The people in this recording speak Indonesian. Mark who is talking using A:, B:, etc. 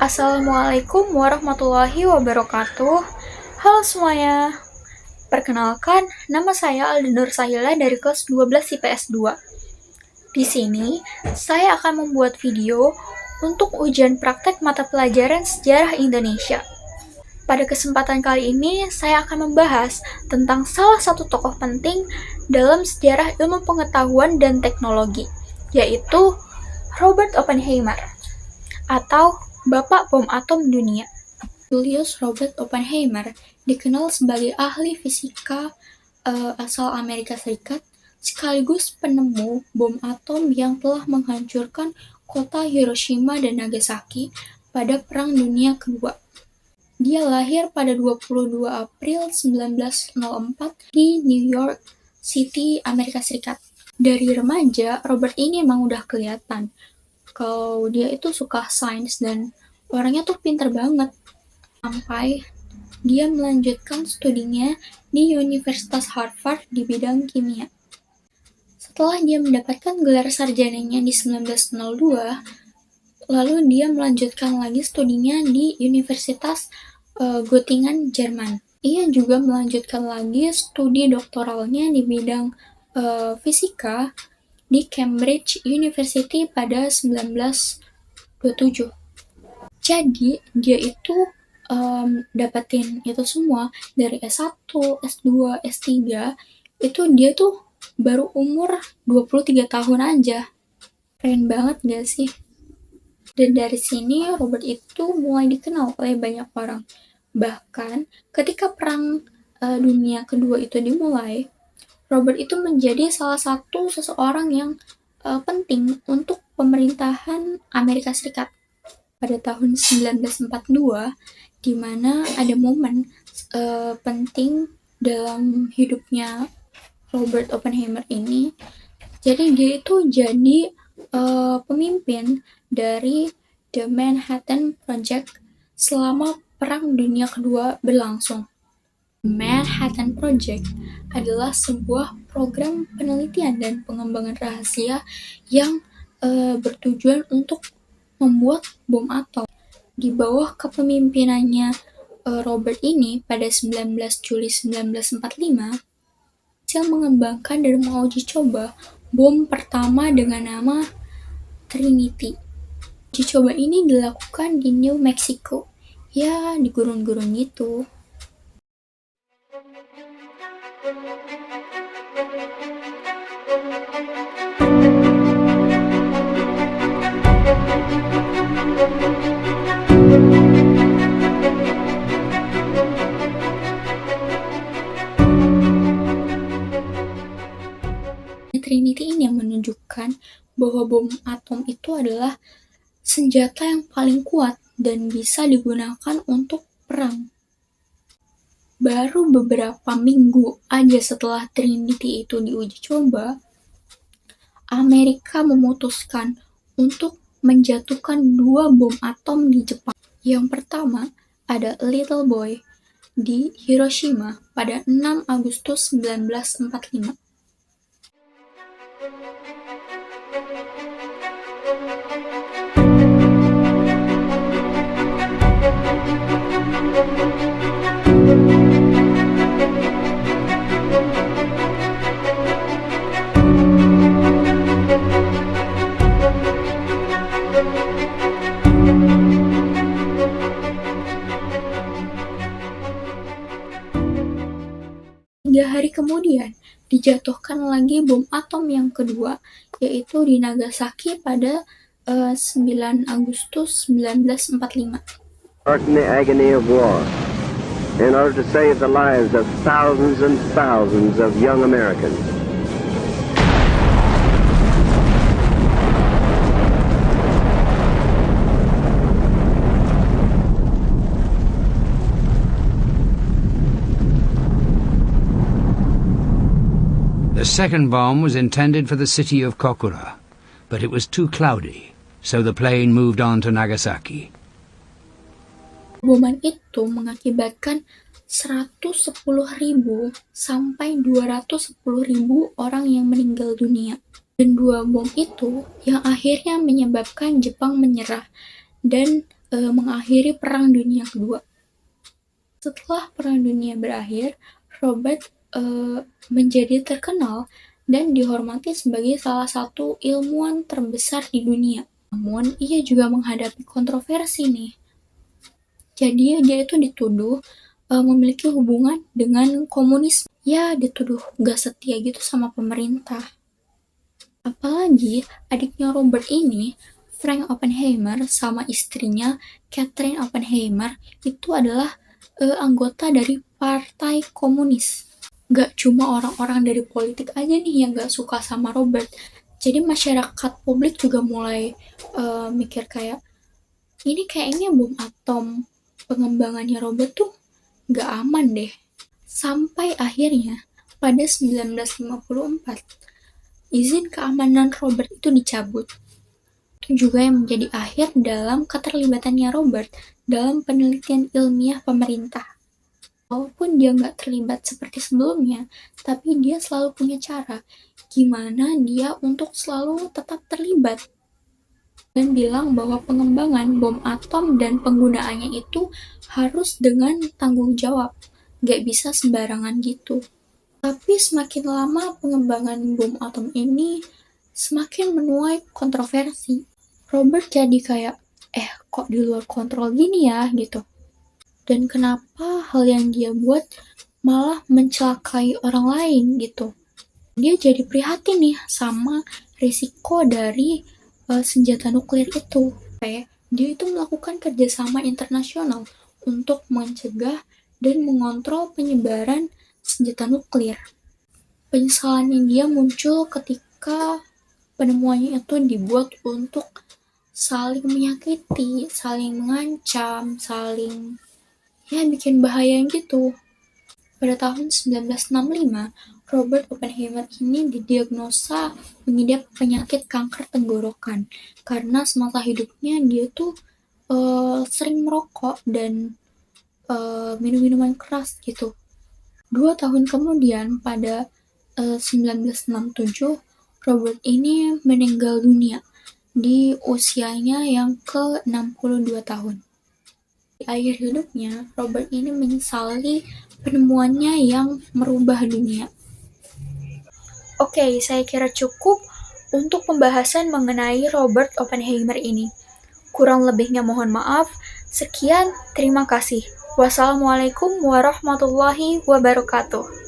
A: Assalamualaikum warahmatullahi wabarakatuh. Halo semuanya. Perkenalkan, nama saya Aldi Nur Sahila dari kelas 12 IPS 2. Di sini, saya akan membuat video untuk ujian praktek mata pelajaran sejarah Indonesia. Pada kesempatan kali ini, saya akan membahas tentang salah satu tokoh penting dalam sejarah ilmu pengetahuan dan teknologi, yaitu Robert Oppenheimer, atau Bapak Bom Atom Dunia. Julius Robert Oppenheimer dikenal sebagai ahli fisika asal Amerika Serikat, sekaligus penemu bom atom yang telah menghancurkan kota Hiroshima dan Nagasaki pada Perang Dunia Kedua. Dia lahir pada 22 April 1904 di New York City, Amerika Serikat. Dari remaja, Robert ini emang udah kelihatan kalau dia itu suka sains dan orangnya tuh pinter banget. Sampai dia melanjutkan studinya di Universitas Harvard di bidang kimia. Setelah dia mendapatkan gelar sarjananya di 1902, lalu dia melanjutkan lagi studinya di Universitas Göttingen, Jerman. Ia juga melanjutkan lagi studi doktoralnya di bidang fisika di Cambridge University pada 1927. Jadi, dia itu dapetin itu semua dari S1, S2, S3, itu dia tuh baru umur 23 tahun aja. Keren banget gak sih? Dan dari sini Robert itu mulai dikenal oleh banyak orang. Bahkan ketika Perang Dunia Kedua itu dimulai, Robert itu menjadi salah satu seseorang yang penting untuk pemerintahan Amerika Serikat pada tahun 1942, di mana ada momen penting dalam hidupnya Robert Oppenheimer ini. Jadi dia itu jadi pemimpin dari The Manhattan Project selama Perang Dunia Kedua berlangsung. Manhattan Project adalah sebuah program penelitian dan pengembangan rahasia yang bertujuan untuk membuat bom atom. Di bawah kepemimpinannya Robert ini pada 19 Juli 1945, berhasil mengembangkan dan menguji coba bom pertama dengan nama Trinity. Uji coba ini dilakukan di New Mexico, ya di gurun-gurun gitu. Trinity ini yang menunjukkan bahwa bom atom itu adalah senjata yang paling kuat dan bisa digunakan untuk perang. Baru beberapa minggu aja setelah Trinity itu diuji coba, Amerika memutuskan untuk menjatuhkan 2 bom atom di Jepang. Yang pertama ada Little Boy di Hiroshima pada 6 Agustus 1945. Tiga hari kemudian, dijatuhkan lagi bom atom yang kedua, yaitu di Nagasaki pada 9 Agustus 1945.
B: In the agony of war, in order to save the lives of thousands and thousands of young Americans.
C: The second bomb was intended for the city of Kokura, but it was too cloudy, so the plane moved on to Nagasaki.
A: Boman itu mengakibatkan 110.000 sampai 210.000 orang yang meninggal dunia. Dan 2 bom itu yang akhirnya menyebabkan Jepang menyerah dan mengakhiri Perang Dunia Kedua. Setelah Perang Dunia berakhir, Robert menjadi terkenal dan dihormati sebagai salah satu ilmuwan terbesar di dunia. Namun, ia juga menghadapi kontroversi nih. Jadi, dia itu dituduh memiliki hubungan dengan komunis. Ya, dituduh gak setia gitu sama pemerintah. Apalagi, adiknya Robert ini, Frank Oppenheimer, sama istrinya, Catherine Oppenheimer, itu adalah anggota dari Partai Komunis. Gak cuma orang-orang dari politik aja nih yang gak suka sama Robert. Jadi masyarakat publik juga mulai mikir kayak, ini kayaknya bom atom pengembangannya Robert tuh gak aman deh. Sampai akhirnya pada 1954, izin keamanan Robert itu dicabut. Itu juga yang menjadi akhir dalam keterlibatannya Robert dalam penelitian ilmiah pemerintah. Walaupun dia nggak terlibat seperti sebelumnya, tapi dia selalu punya cara gimana dia untuk selalu tetap terlibat. Dan bilang bahwa pengembangan bom atom dan penggunaannya itu harus dengan tanggung jawab, nggak bisa sembarangan gitu. Tapi semakin lama pengembangan bom atom ini semakin menuai kontroversi. Robert jadi kayak, kok di luar kontrol gini ya gitu. Dan kenapa hal yang dia buat malah mencelakai orang lain gitu. Dia jadi prihatin nih sama risiko dari senjata nuklir itu. Dia itu melakukan kerjasama internasional untuk mencegah dan mengontrol penyebaran senjata nuklir. Penyesalannya dia muncul ketika penemuannya itu dibuat untuk saling menyakiti, saling mengancam, saling bikin bahaya gitu. Pada tahun 1965, Robert Oppenheimer ini didiagnosa mengidap penyakit kanker tenggorokan karena semasa hidupnya dia tuh sering merokok dan minum minuman keras gitu. 2 tahun kemudian pada 1967, Robert ini meninggal dunia di usianya yang ke-62 tahun. Di akhir hidupnya, Robert ini menyesali penemuannya yang merubah dunia. Oke, saya kira cukup untuk pembahasan mengenai Robert Oppenheimer ini. Kurang lebihnya mohon maaf. Sekian, terima kasih. Wassalamualaikum warahmatullahi wabarakatuh.